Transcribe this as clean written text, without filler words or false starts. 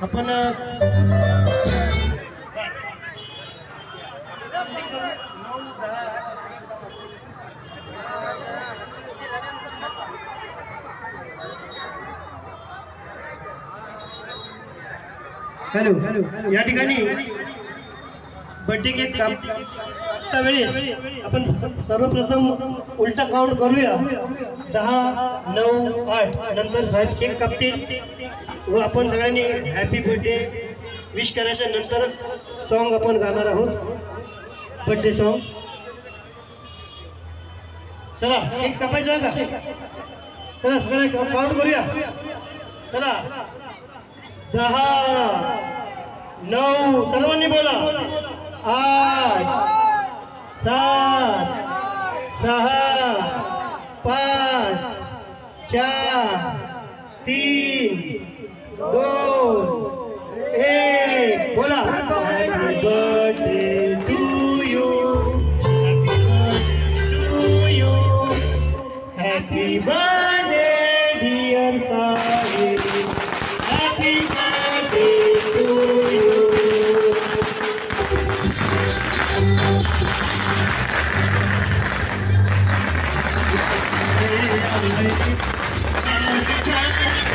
आपण हॅलो या ठिकाणी बर्थडे केक कापता वेळेस आपण सर्वप्रथम उलटा काउंट करूया 10 9 8 नंतर साहेब केक कापतील व आपण सगळ्यांनी हॅपी बर्थडे विश करायच्या नंतर सॉन्ग आपण गाणार आहोत बर्थडे सॉन्ग चला केक कापायचा का चला सगळे काउंट करूया चला 10 9 सर्वांनी बोला 8 7 6 5 4 3 2 1 बोला happy birthday to you happy birthday dear Sahib happy birthday to you Happy birthday